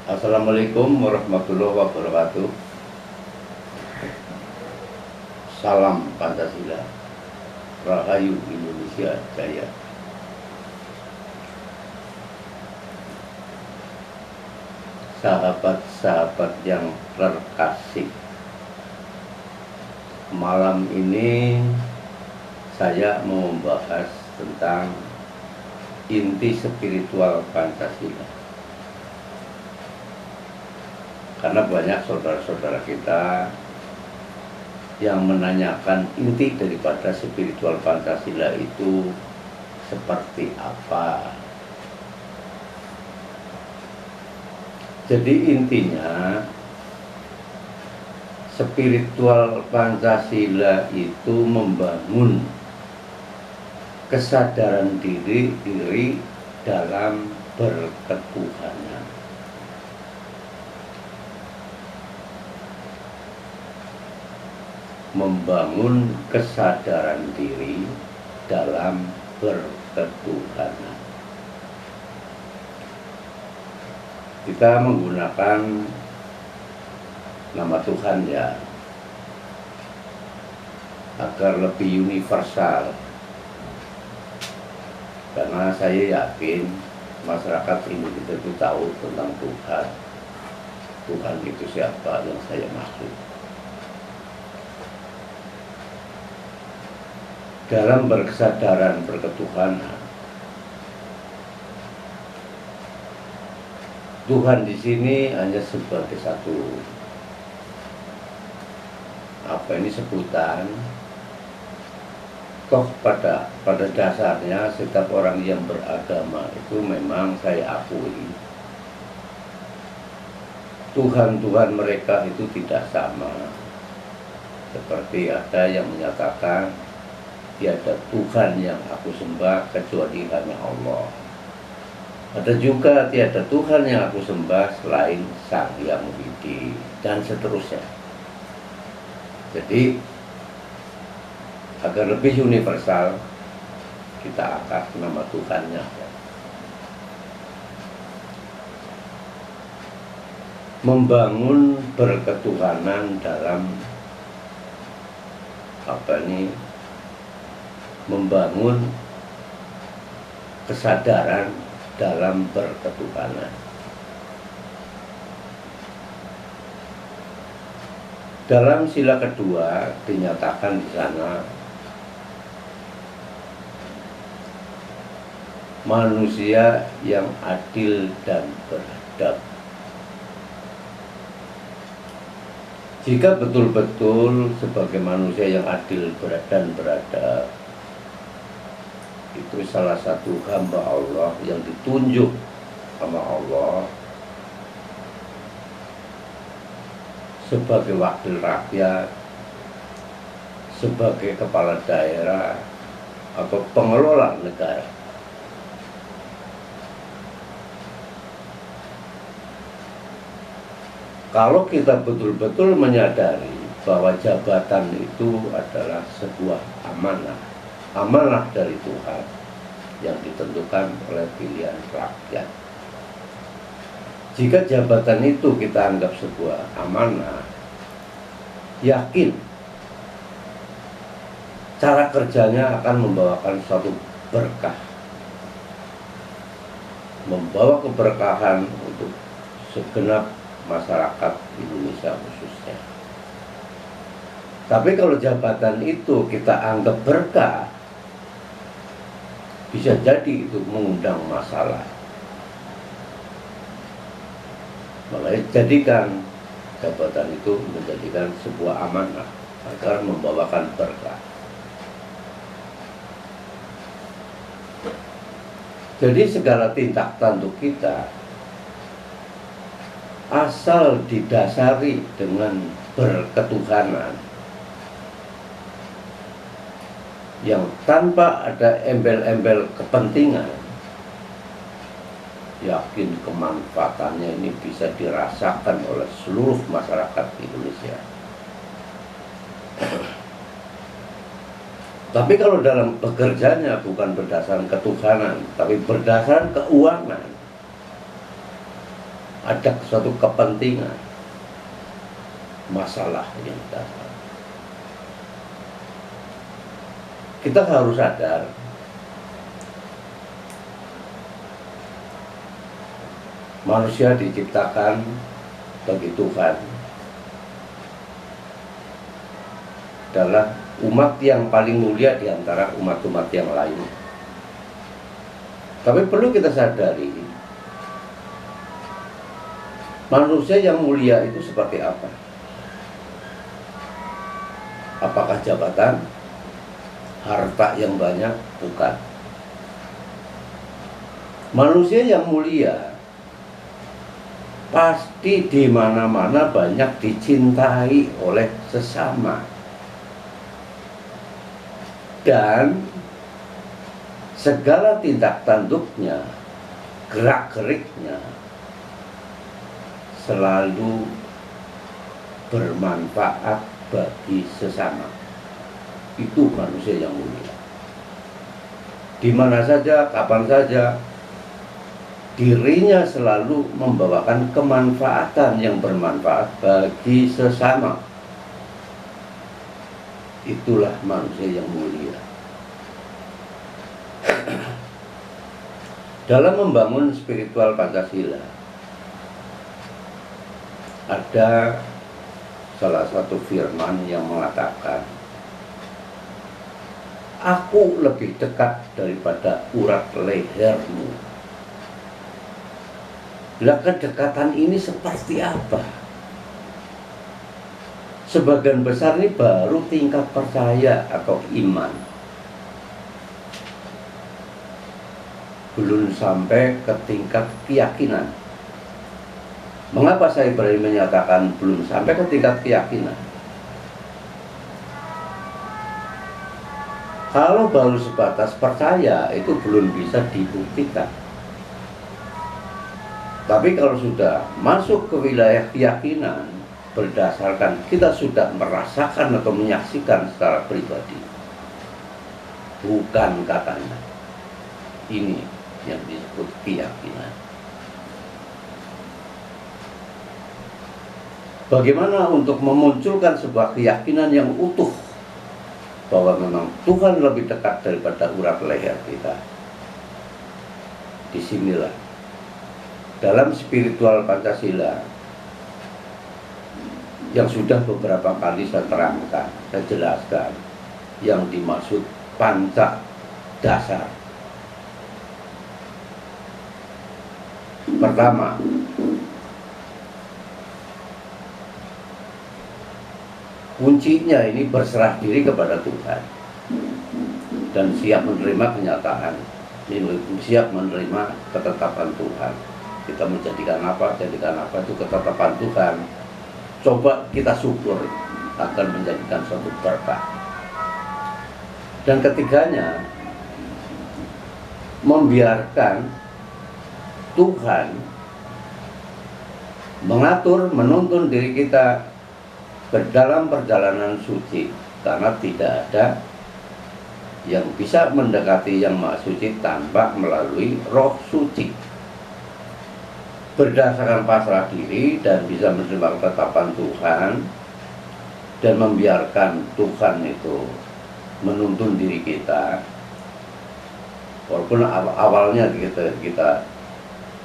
Assalamualaikum warahmatullahi wabarakatuh. Salam Pancasila, Rahayu Indonesia Jaya. Sahabat-sahabat yang terkasih, malam ini saya mau membahas tentang inti spiritual Pancasila. Karena banyak saudara-saudara kita yang menanyakan inti daripada spiritual Pancasila itu seperti apa. Jadi intinya spiritual Pancasila itu membangun kesadaran diri dalam berketuhanan. Membangun kesadaran diri dalam berketuhanan. Kita menggunakan nama Tuhan ya, agar lebih universal. Karena saya yakin masyarakat Indonesia itu tahu tentang Tuhan. Tuhan itu siapa yang saya maksud. Dalam berkesadaran berketuhanan, Tuhan di sini hanya sebagai satu sebutan. Toh pada dasarnya setiap orang yang beragama itu memang saya akui Tuhan mereka itu tidak sama. Seperti ada yang menyatakan tiada Tuhan yang aku sembah kecuali hanya Allah. Ada juga tiada Tuhan yang aku sembah selain Sang Hyang Widi, dan seterusnya. Jadi agar lebih universal, kita angkat nama Tuhannya. Membangun berketuhanan dalam membangun kesadaran dalam berketuhanan. Dalam sila kedua dinyatakan di sana manusia yang adil dan beradab. Jika betul-betul sebagai manusia yang adil dan beradab, itu salah satu hamba Allah yang ditunjuk sama Allah sebagai wakil rakyat, sebagai kepala daerah atau pengelola negara. Kalau kita betul-betul menyadari bahwa jabatan itu adalah sebuah amanah dari Tuhan yang ditentukan oleh pilihan rakyat. Jika jabatan itu kita anggap sebuah amanah, yakin cara kerjanya akan membawakan suatu berkah, membawa keberkahan untuk segenap masyarakat Indonesia khususnya. Tapi kalau jabatan itu kita anggap berkah, bisa jadi itu mengundang masalah. Makanya jadikan jabatan itu menjadikan sebuah amanah agar membawakan berkah. Jadi segala tindak tanduk kita asal didasari dengan berketuhanan, yang tanpa ada embel-embel kepentingan, yakin kemanfaatannya ini bisa dirasakan oleh seluruh masyarakat Indonesia. Tapi kalau dalam bekerjanya bukan berdasarkan ketuhanan, tapi berdasarkan keuangan, ada suatu kepentingan, masalah yang dasar. Kita harus sadar manusia diciptakan bagi Tuhan adalah umat yang paling mulia di antara umat-umat yang lain. Tapi perlu kita sadari, manusia yang mulia itu seperti apa? Apakah jabatan, harta yang banyak? Bukan. Manusia yang mulia pasti di mana-mana banyak dicintai oleh sesama, dan segala tindak tanduknya, gerak-geriknya selalu bermanfaat bagi sesama. Itu manusia yang mulia. Di mana saja, kapan saja, dirinya selalu membawakan kemanfaatan yang bermanfaat bagi sesama. Itulah manusia yang mulia. Dalam membangun spiritual Pancasila, ada salah satu firman yang mengatakan, aku lebih dekat daripada urat lehermu. Lah, kedekatan ini seperti apa? Sebagian besar ini baru tingkat percaya atau iman, belum sampai ke tingkat keyakinan. Mengapa saya berani menyatakan belum sampai ke tingkat keyakinan? Kalau baru sebatas percaya, itu belum bisa dibuktikan. Tapi kalau sudah masuk ke wilayah keyakinan, berdasarkan kita sudah merasakan atau menyaksikan secara pribadi, bukan katanya, ini yang disebut keyakinan. Bagaimana untuk memunculkan sebuah keyakinan yang utuh bahwa memang Tuhan lebih dekat daripada urat leher kita? Disinilah dalam spiritual Pancasila yang sudah beberapa kali saya terangkan, saya jelaskan yang dimaksud panca dasar. Pertama, kuncinya ini berserah diri kepada Tuhan dan siap menerima kenyataan, siap menerima ketetapan Tuhan. Kita menjadikan apa, jadikan apa, itu ketetapan Tuhan. Coba kita syukur, akan menjadikan suatu berkah. Dan ketiganya, membiarkan Tuhan mengatur, menuntun diri kita ke dalam perjalanan suci, karena tidak ada yang bisa mendekati yang Maha Suci tanpa melalui Roh Suci. Berdasarkan pasrah diri dan bisa menerima ketetapan Tuhan dan membiarkan Tuhan itu menuntun diri kita, walaupun awalnya kita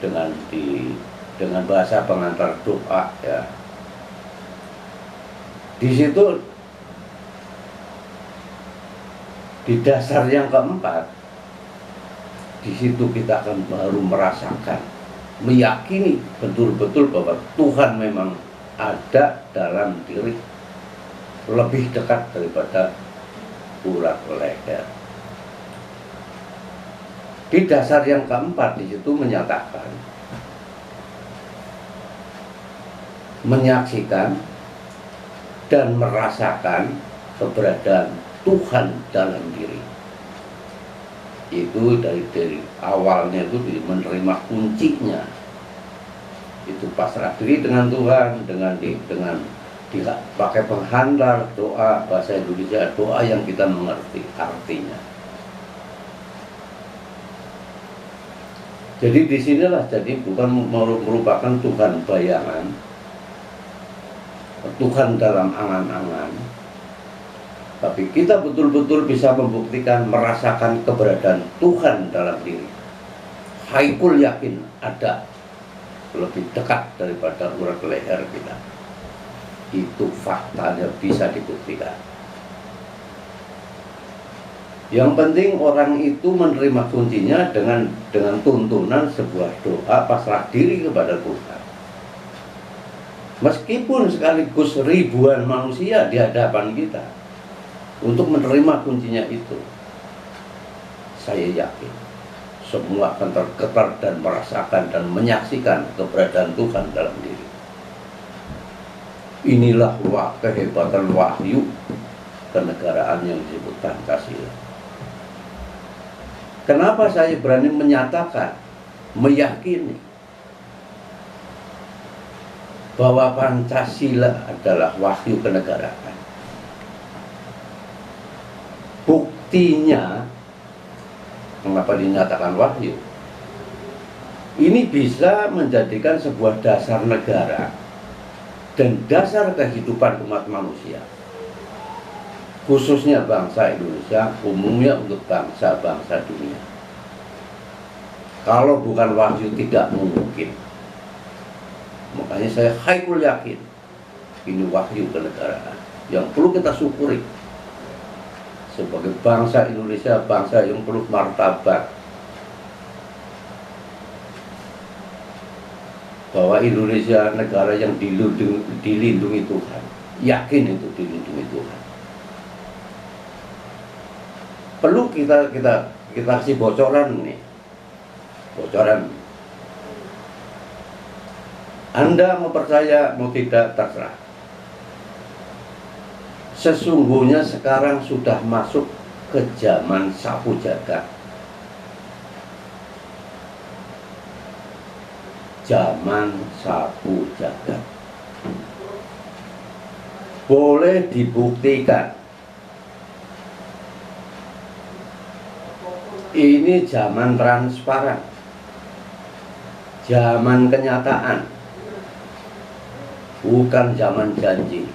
dengan bahasa pengantar doa, ya. Di situ, di dasar yang keempat, di situ kita akan baru merasakan, meyakini betul-betul bahwa Tuhan memang ada dalam diri, lebih dekat daripada urat leher. Di dasar yang keempat di situ menyatakan, menyaksikan dan merasakan keberadaan Tuhan dalam diri. Itu dari awalnya itu menerima kuncinya, itu pasrah diri dengan Tuhan, dengan pakai penghandlar doa bahasa Indonesia, doa yang kita mengerti artinya. Jadi disinilah jadi bukan merupakan Tuhan bayangan, Tuhan dalam angan-angan, tapi kita betul-betul bisa membuktikan, merasakan keberadaan Tuhan dalam diri. Haikul yakin ada, lebih dekat daripada urat leher kita. Itu faktanya bisa dibuktikan. Yang penting orang itu menerima kuncinya dengan tuntunan sebuah doa pasrah diri kepada Tuhan. Meskipun sekaligus ribuan manusia di hadapan kita untuk menerima kuncinya itu, saya yakin semua akan tergetar dan merasakan dan menyaksikan keberadaan Tuhan dalam diri. Inilah kehebatan wahyu kenegaraan yang disebut Pancasila. Kenapa saya berani menyatakan, meyakini bahwa Pancasila adalah wahyu kenegaraan? Buktinya, mengapa dinyatakan wahyu? Ini bisa menjadikan sebuah dasar negara dan dasar kehidupan umat manusia, khususnya bangsa Indonesia, umumnya untuk bangsa-bangsa dunia. Kalau bukan wahyu tidak mungkin. Makanya saya haikul yakin ini wahyu kenegaraan yang perlu kita syukuri sebagai bangsa Indonesia, bangsa yang penuh martabat, bahwa Indonesia negara yang dilindungi Tuhan. Yakin itu dilindungi Tuhan. Perlu kita kasih bocoran nih. Bocoran. Anda mau percaya mau tidak terserah. Sesungguhnya sekarang sudah masuk ke zaman sapu jagat. Zaman sapu jagat. Boleh dibuktikan. Ini zaman transparan, zaman kenyataan, bukan zaman janji.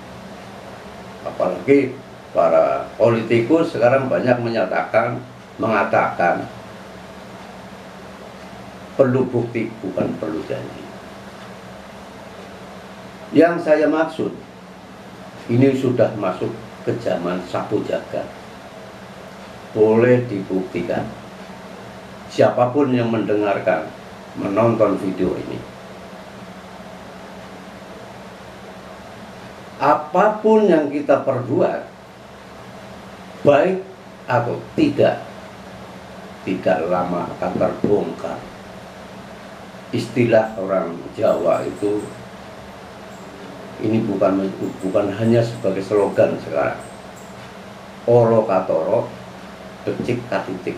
Apalagi para politikus sekarang banyak mengatakan perlu bukti, bukan perlu janji. Yang saya maksud, ini sudah masuk ke zaman sapu jagat. Boleh dibuktikan. Siapapun yang mendengarkan, menonton video ini, apapun yang kita perbuat, baik atau tidak lama akan terbongkar. Istilah orang Jawa itu, ini bukan hanya sebagai slogan sekarang. Oro katoro, becik katitik.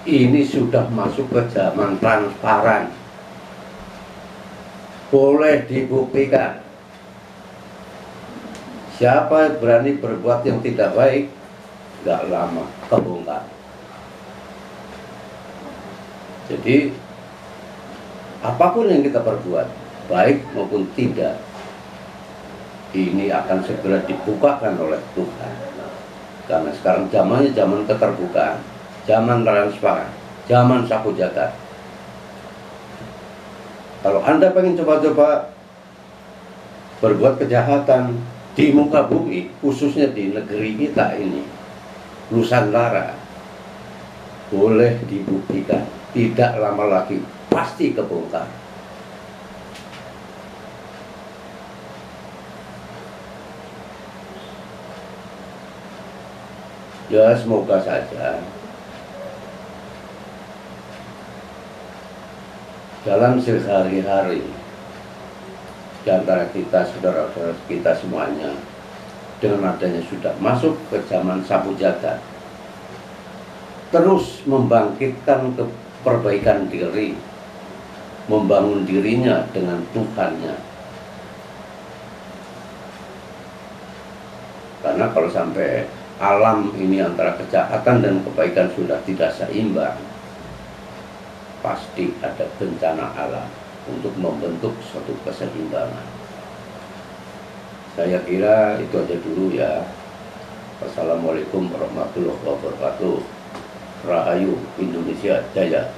Ini sudah masuk ke zaman transparan. Boleh dibuktikan. Siapa yang berani berbuat yang tidak baik, gak lama kebongkar. Jadi apapun yang kita perbuat, baik maupun tidak, ini akan segera dibukakan oleh Tuhan. Karena sekarang zamannya zaman keterbukaan, zaman transparan, zaman sapu jagat. Kalau Anda pengen coba-coba berbuat kejahatan di muka bumi, khususnya di negeri kita ini, Nusantara, boleh dibuktikan. Tidak lama lagi pasti kebongkar. Ya semoga saja dalam sehari-hari di antara kita, saudara-saudara kita semuanya, dengan adanya sudah masuk ke zaman sapu jagat, terus membangkitkan perbaikan diri, membangun dirinya dengan Tuhannya. Karena kalau sampai alam ini antara kejahatan dan kebaikan sudah tidak seimbang, pasti ada bencana alam untuk membentuk suatu keseimbangan. Saya kira itu aja dulu ya. Wassalamualaikum warahmatullahi wabarakatuh. Rahayu Indonesia Jaya.